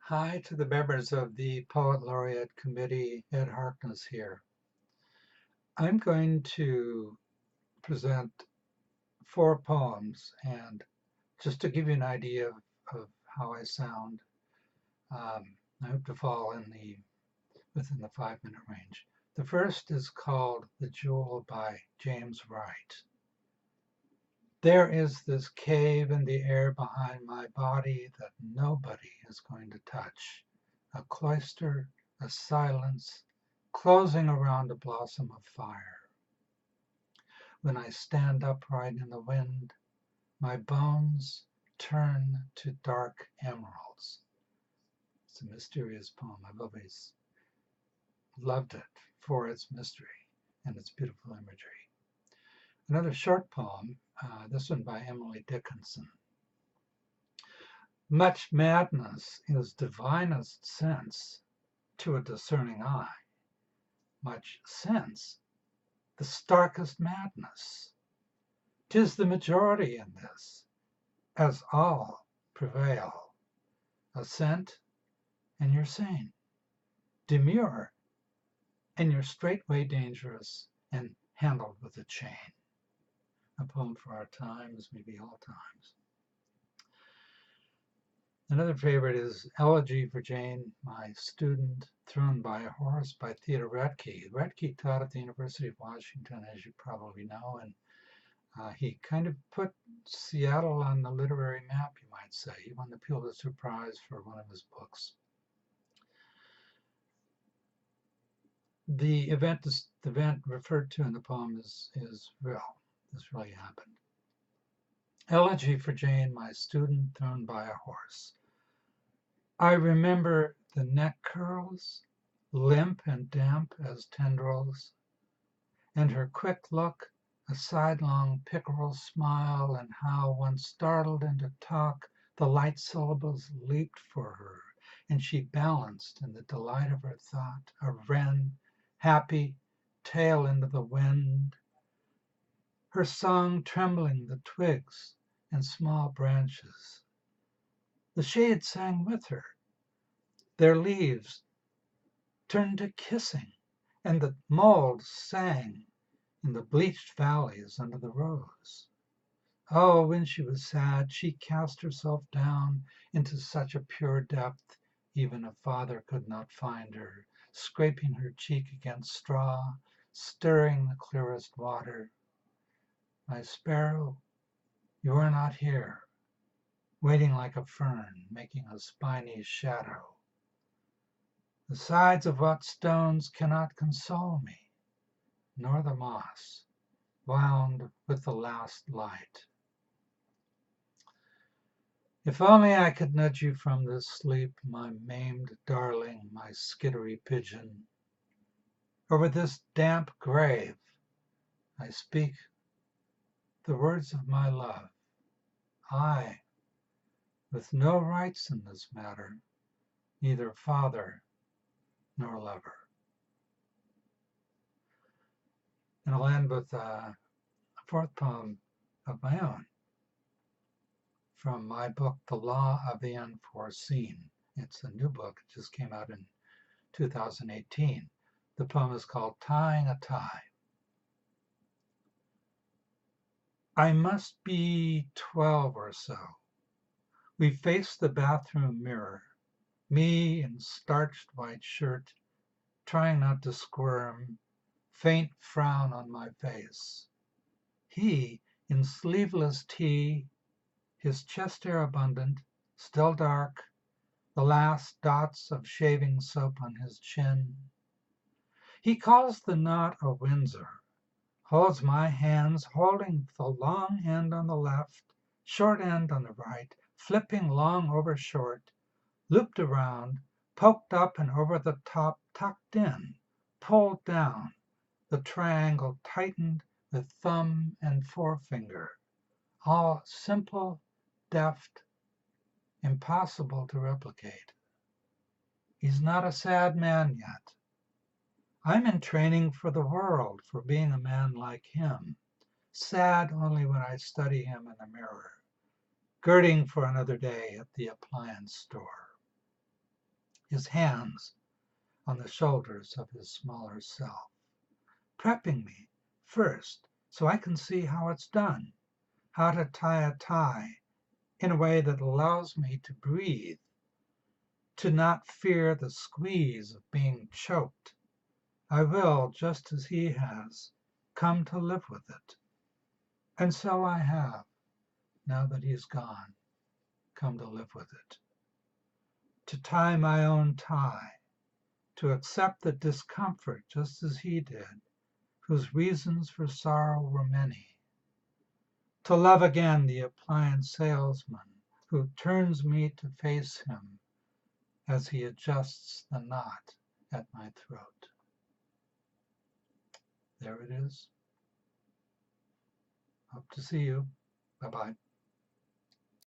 Hi to the members of the Poet Laureate Committee. Ed Harkness here. I'm going to present 4 poems, and just to give you an idea of how I sound, I hope to fall within the 5-minute range. The first is called The Jewel by James Wright. There is this cave in the air behind my body that nobody is going to touch. A cloister, a silence, closing around a blossom of fire. When I stand upright in the wind, my bones turn to dark emeralds. It's a mysterious poem. I've always loved it for its mystery and its beautiful imagery. Another short poem, this one by Emily Dickinson. Much madness is divinest sense to a discerning eye. Much sense, the starkest madness. 'Tis the majority in this, as all prevail. Assent, and you're sane. Demur, and you're straightway dangerous and handled with a chain. A poem for our times, maybe all times. Another favorite is Elegy for Jane, My Student, Thrown by a Horse by Theodore Roethke. Roethke taught at the University of Washington, as you probably know, and he kind of put Seattle on the literary map, you might say. He won the Pulitzer Prize for one of his books. The event referred to in the poem is real. This really happened. Elegy for Jane, My Student, Thrown by a Horse. I remember the neck curls, limp and damp as tendrils, and her quick look, a sidelong pickerel smile, and how, once startled into talk, the light syllables leaped for her, and she balanced in the delight of her thought, a wren, happy, tail into the wind, her song trembling the twigs and small branches. The shade sang with her. Their leaves turned to kissing, and the mold sang in the bleached valleys under the rose. Oh, when she was sad, she cast herself down into such a pure depth, even a father could not find her, scraping her cheek against straw, stirring the clearest water. My sparrow, you are not here, waiting like a fern, making a spiny shadow. The sides of what stones cannot console me, nor the moss, wound with the last light. If only I could nudge you from this sleep, my maimed darling, my skittery pigeon. Over this damp grave, I speak the words of my love. I, with no rights in this matter, neither father nor lover. And I'll end with a fourth poem of my own from my book, The Law of the Unforeseen. It's a new book, it just came out in 2018. The poem is called Tying a Tie. I must be 12 or so. We face the bathroom mirror, me in starched white shirt, trying not to squirm, faint frown on my face. He in sleeveless tee, his chest hair abundant, still dark, the last dots of shaving soap on his chin. He calls the knot a Windsor, holds my hands, holding the long end on the left, short end on the right, flipping long over short, looped around, poked up and over the top, tucked in, pulled down, the triangle tightened with thumb and forefinger, all simple, deft, impossible to replicate. He's not a sad man yet. I'm in training for the world, for being a man like him, sad only when I study him in the mirror, girding for another day at the appliance store. his hands on the shoulders of his smaller self, prepping me first so I can see how it's done, how to tie a tie in a way that allows me to breathe, to not fear the squeeze of being choked. I will, just as he has, come to live with it. And so I have, now that he's gone, come to live with it. To tie my own tie, to accept the discomfort just as he did, whose reasons for sorrow were many. To love again the appliance salesman who turns me to face him as he adjusts the knot at my throat. There it is. Hope to see you. Bye-bye.